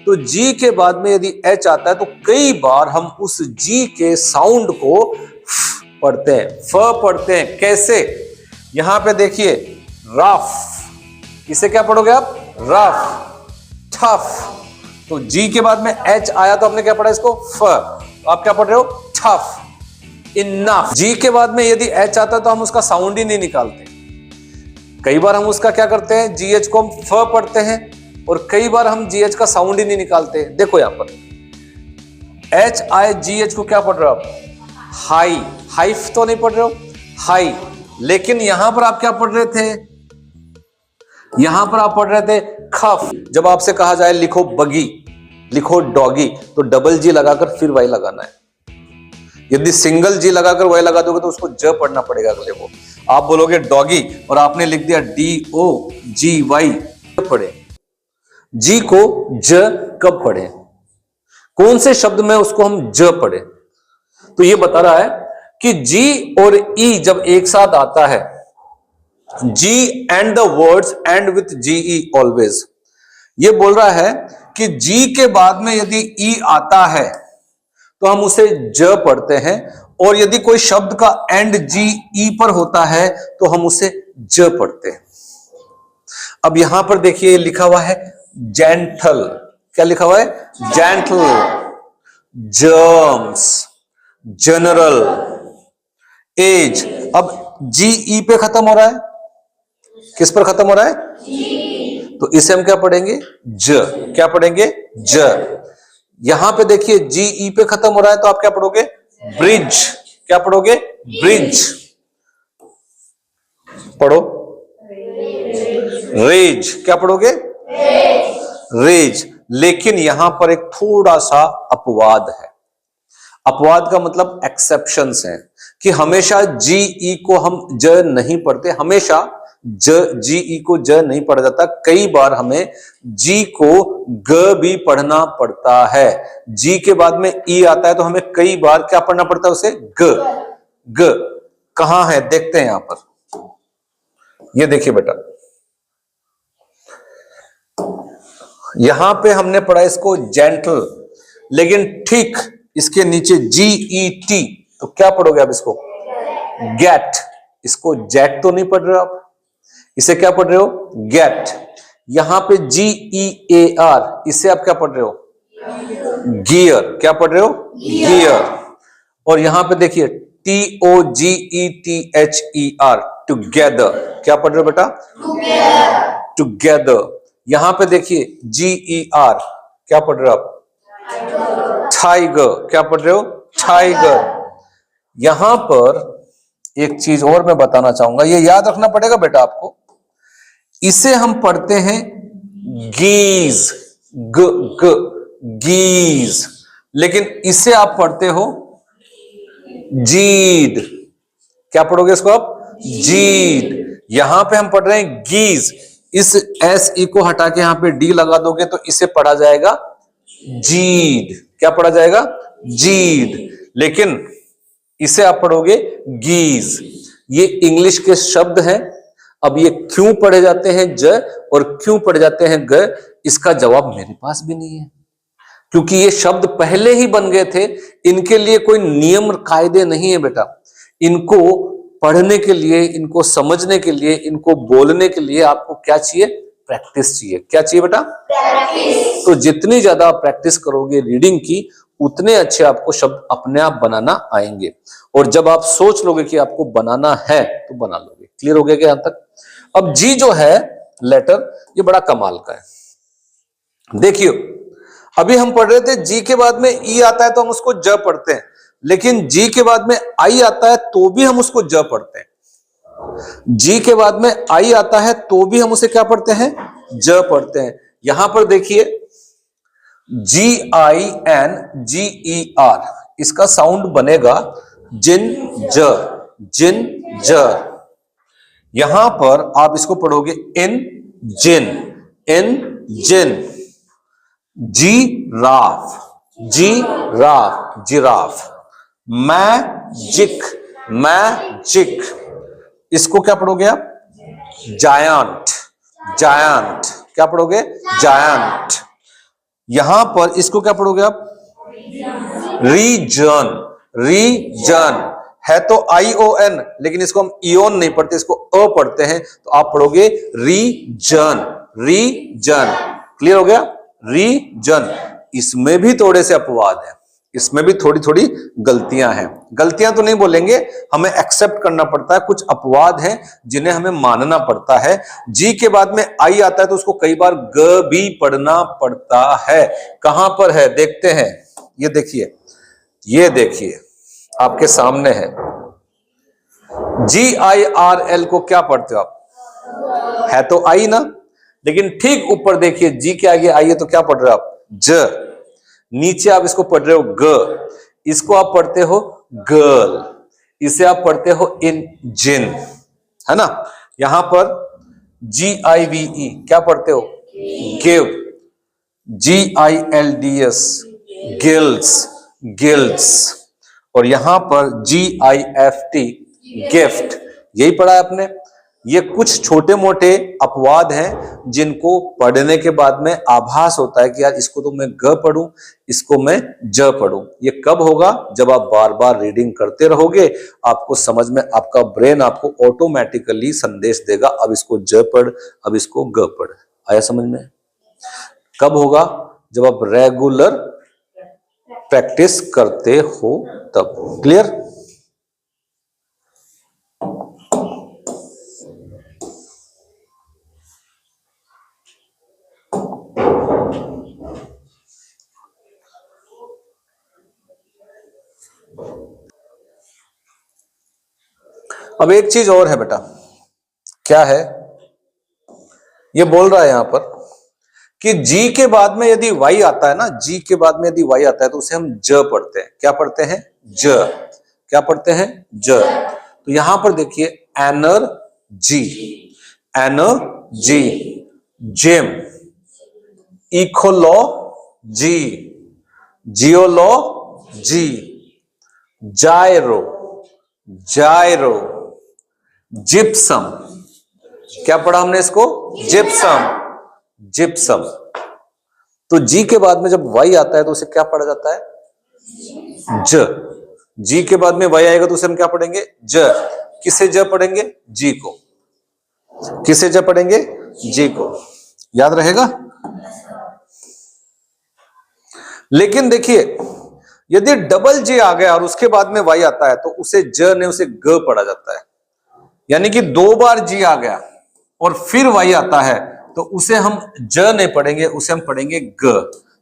तो जी के बाद में यदि एच आता है तो कई बार हम उस जी के साउंड को पढ़ते हैं, फ पढ़ते हैं। कैसे? यहां पे देखिए, रफ, इसे क्या पढ़ोगे आप? रफ। टफ, तो जी के बाद में एच आया तो आपने क्या पढ़ा इसको? फ। तो आप क्या पढ़ रहे हो? टफ। इनफ, जी के बाद में यदि एच आता है तो हम उसका साउंड ही नहीं निकालते। कई बार हम उसका क्या करते हैं, जीएच को हम फ पढ़ते हैं और कई बार हम जीएच का साउंड ही नहीं निकालते। देखो यहां पर एच आई जी एच को क्या पढ़ रहे हो आप? हाई। हाइफ तो नहीं पढ़ रहे हो, हाई। लेकिन यहां पर आप क्या पढ़ रहे थे? यहां पर आप पढ़ रहे थे खफ। जब आपसे कहा जाए लिखो बगी, लिखो डॉगी, तो डबल जी लगाकर फिर वाई लगाना है। यदि सिंगल जी लगाकर वाई लगा दोगे तो उसको ज पढ़ना पड़ेगा अगले को। आप बोलोगे डॉगी और आपने लिख दिया डी ओ जी वाई, पढ़े। जी को ज कब पढ़े? कौन से शब्द में उसको हम ज पढ़े? तो ये बता रहा है कि जी और ई जब एक साथ आता है, G and the words end with G E always, ये बोल रहा है कि जी के बाद में यदि ई आता है तो हम उसे ज पढ़ते हैं, और यदि कोई शब्द का एंड जी ई पर होता है तो हम उसे ज पढ़ते हैं। अब यहां पर देखिए लिखा हुआ है जेंटल। क्या लिखा हुआ है? जेंटल। Germs, general, age. अब जी ई पे खत्म हो रहा है, किस पर खत्म हो रहा है? जी। तो इसे हम क्या पढ़ेंगे? ज। क्या पढ़ेंगे? ज। यहां पे देखिए जी ई पे खत्म हो रहा है तो आप क्या पढ़ोगे? ब्रिज। क्या पढ़ोगे? ब्रिज। पढ़ो। रेज। क्या पढ़ोगे? रेज। लेकिन यहां पर एक थोड़ा सा अपवाद है। अपवाद का मतलब एक्सेप्शंस है कि हमेशा जी ई को हम ज नहीं पढ़ते, हमेशा जी ई को ज नहीं पढ़ा जाता। कई बार हमें जी को ग भी पढ़ना पड़ता है। जी के बाद में ई आता है तो हमें कई बार क्या पढ़ना पड़ता है? उसे ग। ग कहां है? देखते हैं यहां पर। ये देखिए बेटा, यहां पे हमने पढ़ा इसको जेंटल, लेकिन ठीक इसके नीचे जी ई टी, तो क्या पढ़ोगे आप इसको? गेट। इसको जेट तो नहीं पढ़ रहे हो आप, इसे क्या पढ़ रहे हो? गेट। यहां पे जी ई ए आर, इसे आप क्या पढ़ रहे हो? गियर। क्या पढ़ रहे हो? गियर। और यहां पे देखिए T O G E T H E R, together. क्या पढ़ रहे हो बेटा? टुगेदर। यहां पे देखिए जी ई आर, क्या पढ़ रहे हो आप? टाइगर। क्या पढ़ रहे हो? टाइगर। यहां पर एक चीज और मैं बताना चाहूंगा, ये याद रखना पड़ेगा बेटा आपको। इसे हम पढ़ते हैं गीज, ग ग, गीज, लेकिन इसे आप पढ़ते हो जीड। क्या पढ़ोगे इसको आप? जीड। यहां पे हम पढ़ रहे हैं गीज। इस एस ई को हटा के यहां पे डी लगा दोगे तो इसे पढ़ा जाएगा जीड। क्या पढ़ा जाएगा? जीड। लेकिन इसे आप पढ़ोगे गीज। ये इंग्लिश के शब्द हैं। अब ये क्यों पढ़े जाते हैं ज और क्यों पढ़े जाते हैं ग, इसका जवाब मेरे पास भी नहीं है, क्योंकि ये शब्द पहले ही बन गए थे। इनके लिए कोई नियम कायदे नहीं है बेटा। इनको पढ़ने के लिए, इनको समझने के लिए, इनको बोलने के लिए आपको क्या चाहिए? प्रैक्टिस चाहिए। क्या चाहिए बेटा? प्रैक्टिस। तो जितनी ज्यादा आप प्रैक्टिस करोगे रीडिंग की, उतने अच्छे आपको शब्द अपने आप बनाना आएंगे। और जब आप सोच लोगे कि आपको बनाना है तो बना लोगे। क्लियर हो गया क्या यहां तक? अब जी जो है लेटर, ये बड़ा कमाल का है। देखिए अभी हम पढ़ रहे थे जी के बाद में ई आता है तो हम उसको ज पढ़ते हैं, लेकिन जी के बाद में आई आता है तो भी हम उसको ज पढ़ते हैं। जी के बाद में आई आता है तो भी हम उसे क्या पढ़ते हैं? ज पढ़ते हैं। यहां पर देखिए G I N G E R, इसका साउंड बनेगा जिन ज, जिन ज। यहां पर आप इसको पढ़ोगे इन जिन, इन जिन। जी राफ, जी राफ, जिराफ। Magic, magic. इसको क्या पढ़ोगे आप? Giant, giant. क्या पढ़ोगे? जायंट। यहां पर इसको क्या पढ़ोगे आप? रीजन। रीजन है तो ION, लेकिन इसको हम इोन नहीं पढ़ते, इसको अ पढ़ते हैं, तो आप पढ़ोगे रीजन। रीजन, क्लियर हो गया? रीजन। इसमें भी थोड़े से अपवाद हैं, इसमें भी थोड़ी थोड़ी गलतियां हैं। गलतियां तो नहीं बोलेंगे, हमें एक्सेप्ट करना पड़ता है, कुछ अपवाद हैं जिन्हें हमें मानना पड़ता है। जी के बाद में आई आता है तो उसको कई बार ग भी पढ़ना पड़ता है। कहां पर है देखते हैं, ये देखिए, ये देखिए आपके सामने है। GIRL को क्या पढ़ते हो आप? है तो आई ना, लेकिन ठीक ऊपर देखिए जी के आगे आई है तो क्या पढ़ रहे हो आप? ज। नीचे आप इसको पढ़ रहे हो ग, इसको आप पढ़ते हो गर्ल, इसे आप पढ़ते हो इंजिन, है ना। यहां पर GIVE क्या पढ़ते हो? गिव। GILDS guilds, guilds. और यहां पर GIFT गिफ्ट, यही पढ़ा है आपने। ये कुछ छोटे मोटे अपवाद हैं जिनको पढ़ने के बाद में आभास होता है कि यार इसको तो मैं ग पढ़ूं, इसको मैं ज पढ़ूं। ये कब होगा? जब आप बार बार रीडिंग करते रहोगे, आपको समझ में, आपका ब्रेन आपको ऑटोमेटिकली संदेश देगा, अब इसको ज पढ़, अब इसको ग पढ़। आया समझ में? कब होगा? जब आप रेगुलर प्रैक्टिस करते हो तब। क्लियर? अब एक चीज और है बेटा, क्या है? ये बोल रहा है यहां पर कि जी के बाद में यदि वाई आता है ना, जी के बाद में यदि वाई आता है तो उसे हम ज पढ़ते हैं। क्या पढ़ते हैं? ज। क्या पढ़ते हैं? ज। तो यहां पर देखिए, energy, energy, gym, ecology, geology, gyro, gyro, gypsum. क्या पढ़ा हमने इसको? Gypsum, gypsum. तो जी के बाद में जब वाई आता है तो उसे क्या पढ़ा जाता है? ज। जी के बाद में वाई आएगा तो उसे हम क्या पढ़ेंगे? ज। किसे ज पढ़ेंगे? जी को। किसे ज पढ़ेंगे? जी को। याद रहेगा? लेकिन देखिए, यदि डबल जी आ गया और उसके बाद में वाई आता है तो उसे ज ने उसे ग पढ़ा जाता है। यानी कि दो बार जी आ गया और फिर वाई आता है तो उसे हम ज नहीं पढ़ेंगे, उसे हम पढ़ेंगे ग।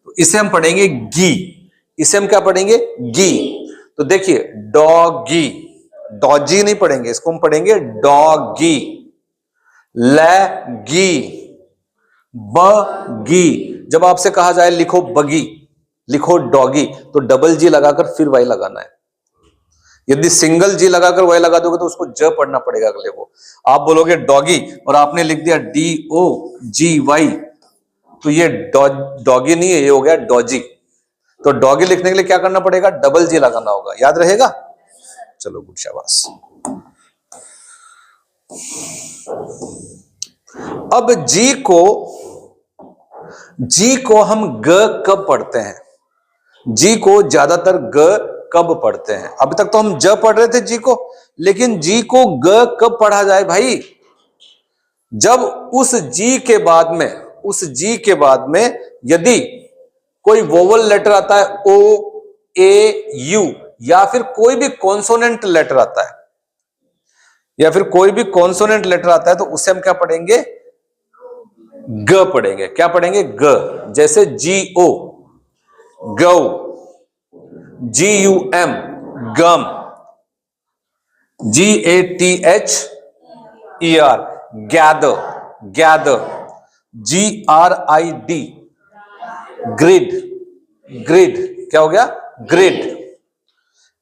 तो इसे हम पढ़ेंगे गी। इसे हम क्या पढ़ेंगे? गी। तो देखिए, डॉगी, डॉजी नहीं पढ़ेंगे, इसको हम पढ़ेंगे डॉगी। लैगी, बगी। जब आपसे कहा जाए लिखो बगी, लिखो डॉगी, तो डबल जी लगाकर फिर वाई लगाना है। यदि सिंगल जी लगाकर वाई लगा दोगे तो उसको ज पढ़ना पड़ेगा अगले को। आप बोलोगे डॉगी और आपने लिख दिया DOGY, तो ये डॉगी नहीं है, ये हो गया डॉजी। तो डॉगी लिखने के लिए क्या करना पड़ेगा? डबल जी लगाना होगा। याद रहेगा? चलो गुड, शाबाश। अब जी को हम ग कब पढ़ते हैं? जी को ज्यादातर ग कब पढ़ते हैं? अभी तक तो हम ज पढ़ रहे थे जी को, लेकिन जी को ग कब पढ़ा जाए भाई? जब उस जी के बाद में, उस जी के बाद में यदि कोई वोवल लेटर आता है, O, A, U, या फिर कोई भी कॉन्सोनेंट लेटर आता है, या फिर कोई भी कॉन्सोनेंट लेटर आता है, तो उसे हम क्या पढ़ेंगे? ग पढ़ेंगे। क्या पढ़ेंगे? ग। जैसे GO, गौ, GUM, गम, GATHER, gather, gather, GRID, grid, grid. क्या हो गया? Grid.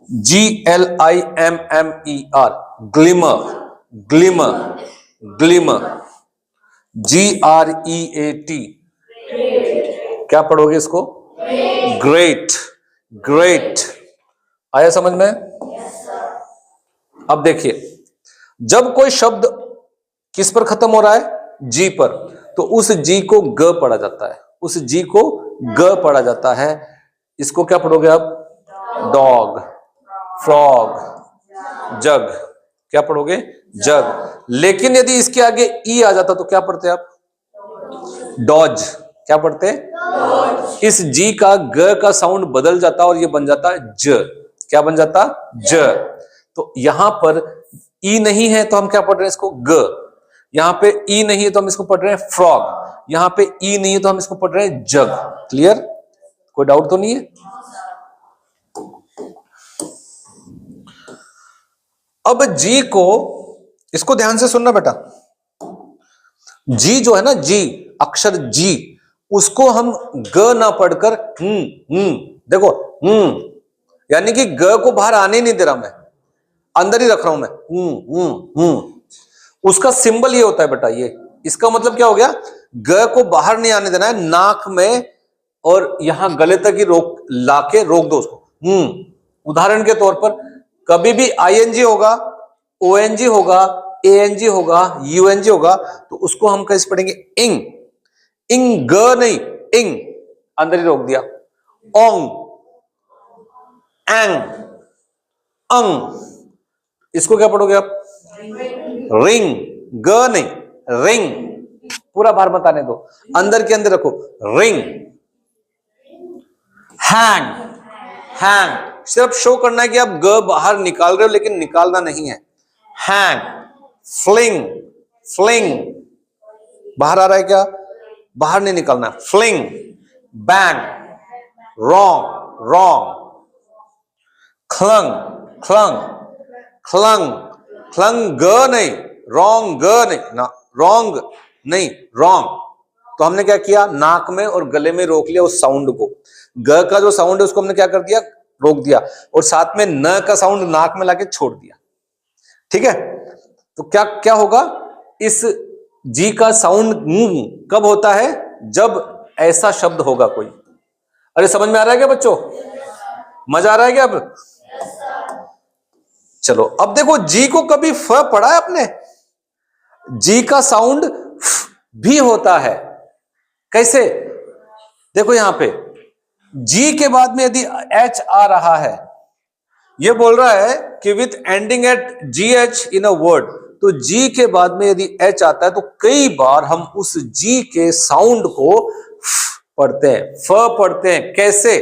GLIMMER, glimmer, glimmer, glimmer. GREAT, क्या पढ़ोगे इसको? Great, great. आया समझ में? अब देखिए, जब कोई शब्द किस पर खत्म हो रहा है? जी पर, तो उस जी को ग पढ़ा जाता है। उस जी को ग पढ़ा जाता है। इसको क्या पढ़ोगे आप? डॉग, फ्रॉग, जग। क्या पढ़ोगे? जग। लेकिन यदि इसके आगे ई आ जाता तो क्या पढ़ते आप? डॉज। क्या पढ़ते? डॉज। इस जी का ग का साउंड बदल जाता और ये बन जाता ज। क्या बन जाता? ज। तो यहां पर ई नहीं है तो हम क्या पढ़ रहे हैं इसको? ग। यहां पे ई नहीं है तो हम इसको पढ़ रहे हैं फ्रॉग। यहां पे ई नहीं है तो हम इसको पढ़ रहे हैं जग। क्लियर? कोई डाउट तो नहीं है? अब जी को, इसको ध्यान से सुनना बेटा, जी जो है ना, जी अक्षर जी, उसको हम ग ना पढ़कर देखो यानी कि ग को बाहर आने नहीं दे रहा मैं, अंदर ही रख रहा हूं मैं उसका सिंबल ये होता है बेटा, ये इसका मतलब क्या हो गया? ग को बाहर नहीं आने देना है, नाक में और यहां गले तक ही रोक, लाके रोक दो उसको। उदाहरण के तौर पर कभी भी आईएनजी होगा, ओएनजी होगा, एएनजी होगा, यूएनजी होगा, तो उसको हम कैसे पढ़ेंगे? इंग। इंग, ग नहीं, इंग, अंदर ही रोक दिया। ओंग, एंग, अंग, इसको क्या पढ़ोगे आप? रिंग। ग नहीं, रिंग। पूरा बाहर मत आने दो, अंदर के अंदर रखो, रिंग। हैंग, हैंग, सिर्फ शो करना है कि आप ग बाहर निकाल रहे हो लेकिन निकालना नहीं है। हैंग। फ्लिंग, फ्लिंग, बाहर आ रहा है क्या? बाहर नहीं निकालना है। Fling. Bang, wrong, wrong. Clang, clang, clang, clang, ग नहीं, रॉन्ग, ग नहीं ना, रॉन्ग नहीं, रॉन्ग। तो हमने क्या किया? नाक में और गले में रोक लिया उस साउंड को। ग का जो साउंड है उसको हमने क्या कर दिया? रोक दिया, और साथ में न का साउंड नाक में लाके छोड़ दिया। ठीक है? तो क्या क्या होगा? इस जी का साउंड कब होता है? जब ऐसा शब्द होगा कोई। अरे समझ में आ रहा है क्या बच्चों? मजा आ रहा है क्या अब? चलो अब देखो, जी को कभी फ पढ़ा है आपने? जी का साउंड भी होता है। कैसे? देखो यहां पे जी के बाद में यदि एच आ रहा है, ये बोल रहा है कि with ending at G H in a word, तो जी के बाद में यदि एच आता है तो कई बार हम उस जी के साउंड को पढ़ते हैं, फ पढ़ते हैं। कैसे?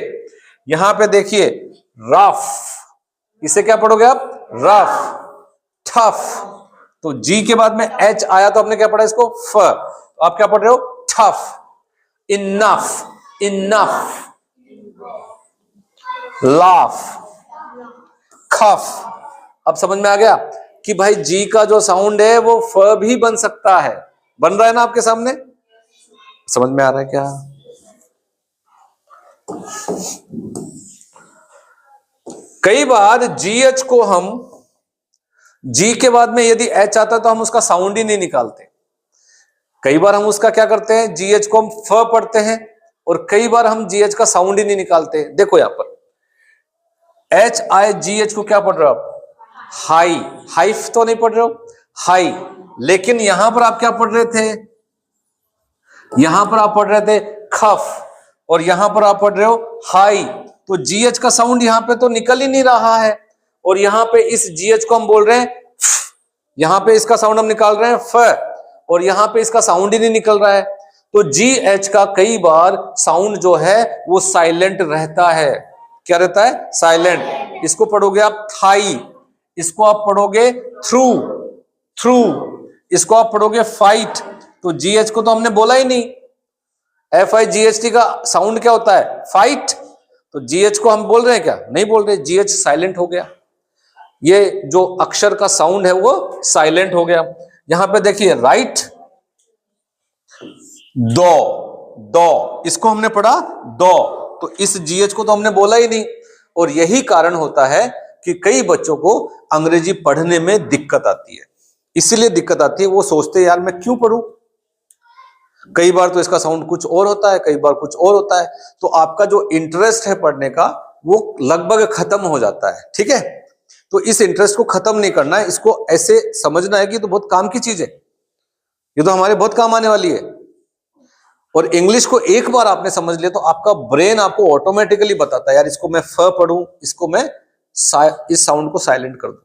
यहां पे देखिए, रफ, इसे क्या पढ़ोगे आप? रफ। टफ, तो जी के बाद में एच आया तो आपने क्या पढ़ा इसको? फ। तो आप क्या पढ़ रहे हो? टफ। Enough, enough. लाफ, खफ। अब समझ में आ गया कि भाई जी का जो साउंड है वो फ भी बन सकता है। बन रहा है ना आपके सामने? समझ में आ रहा है क्या? कई बार जीएच को हम, जी के बाद में यदि एच आता है तो हम उसका साउंड ही नहीं निकालते। कई बार हम उसका क्या करते हैं? जीएच को हम फ पढ़ते हैं, और कई बार हम जीएच का साउंड ही नहीं निकालते। देखो यहां पर एच आई जी एच को क्या पढ़ रहे हो आप? हाई। हाइफ तो नहीं पढ़ रहे हो, हाई। लेकिन यहां पर आप क्या पढ़ रहे थे? यहां पर आप पढ़ रहे थे खफ, और यहां पर आप पढ़ रहे हो हाई। तो जीएच का साउंड यहां पे तो निकल ही नहीं रहा है, और यहां पे इस जीएच को हम बोल रहे हैं, यहां पे इसका साउंड हम निकाल रहे हैं फ, और यहां पे इसका साउंड ही नहीं निकल रहा है। तो जी एच का कई बार साउंड जो है वो साइलेंट रहता है। क्या रहता है? साइलेंट। इसको पढ़ोगे आप थाई, इसको आप पढ़ोगे थ्रू, थ्रू, इसको आप पढ़ोगे फाइट। तो जीएच को तो हमने बोला ही नहीं, FIGHT का साउंड क्या होता है? फाइट। तो जीएच को हम बोल रहे हैं क्या? नहीं बोल रहे, जीएच साइलेंट हो गया। ये जो अक्षर का साउंड है वो साइलेंट हो गया। यहां पे देखिए राइट, दो, दो, इसको हमने पढ़ा दो, तो इस जीएच को तो हमने बोला ही नहीं। और यही कारण होता है कि कई बच्चों को अंग्रेजी पढ़ने में दिक्कत आती है। इसीलिए दिक्कत आती है, वो सोचते हैं यार मैं क्यों पढ़ूं। कई बार तो इसका साउंड कुछ और होता है, कई बार कुछ और होता है, तो आपका जो इंटरेस्ट है पढ़ने का वो लगभग खत्म हो जाता है। ठीक है? तो इस इंटरेस्ट को खत्म नहीं करना है, इसको ऐसे समझना है कि तो बहुत काम की चीज है, ये तो हमारे बहुत काम आने वाली है। और इंग्लिश को एक बार आपने समझ लिया तो आपका ब्रेन आपको ऑटोमेटिकली बताता है यार इसको मैं फ पढ़ूं, इसको मैं इस साउंड को साइलेंट कर दूं।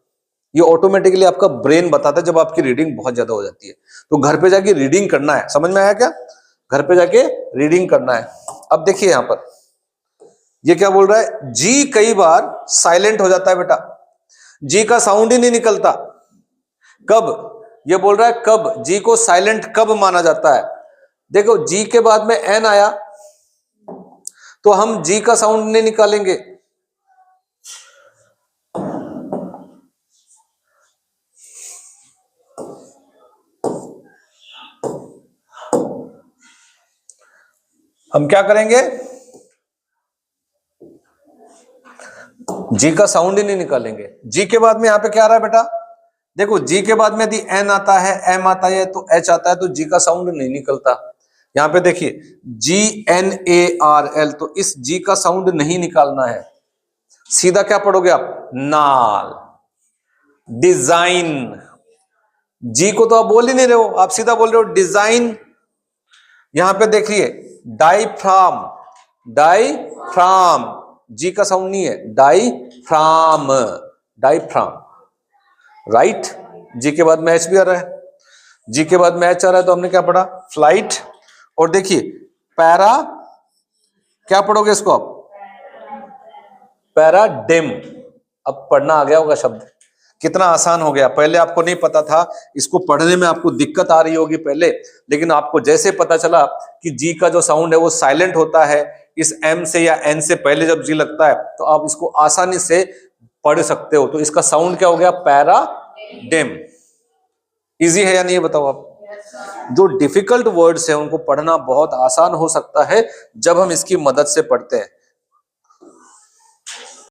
ये ऑटोमेटिकली आपका ब्रेन बताता है जब आपकी रीडिंग बहुत ज्यादा हो जाती है। तो घर पे जाके रीडिंग करना है, समझ में आया क्या? घर पे जाके रीडिंग करना है। अब देखिए यहां पर ये क्या बोल रहा है, जी कई बार साइलेंट हो जाता है बेटा, जी का साउंड ही नहीं निकलता। कब? ये बोल रहा है कब, जी को साइलेंट कब माना जाता है। देखो जी के बाद में एन आया तो हम जी का साउंड नहीं निकालेंगे, हम क्या करेंगे, जी का साउंड ही नहीं निकालेंगे। जी के बाद में यहां पे क्या आ रहा है बेटा, देखो जी के बाद में यदि एन आता है, एम आता है तो एच आता है तो जी का साउंड नहीं निकलता। यहां पे देखिए GNARL, तो इस जी का साउंड नहीं निकालना है, सीधा क्या पढ़ोगे आप, नाल। डिजाइन, जी को तो आप बोल ही नहीं रहे हो, आप सीधा बोल रहे हो डिजाइन। यहां पे देखिए डाईफ्राम, डाईफ्राम, जी का साउंड नहीं है, डाईफ्राम, डाईफ्राम, राइट। जी के बाद में एच भी आ रहा है, जी के बाद में एच आ रहा है तो हमने क्या पढ़ा, फ्लाइट। और देखिए पैरा, क्या पढ़ोगे इसको आप, पैराडिम। अब पढ़ना आ गया होगा शब्द, कितना आसान हो गया। पहले आपको नहीं पता था, इसको पढ़ने में आपको दिक्कत आ रही होगी पहले, लेकिन आपको जैसे पता चला कि जी का जो साउंड है वो साइलेंट होता है इस एम से या एन से पहले जब जी लगता है, तो आप इसको आसानी से पढ़ सकते हो। तो इसका साउंड क्या हो गया, पैराडिम। इजी है या नहीं, बताओ आप। जो डिफिकल्ट वर्ड्स है उनको पढ़ना बहुत आसान हो सकता है जब हम इसकी मदद से पढ़ते हैं।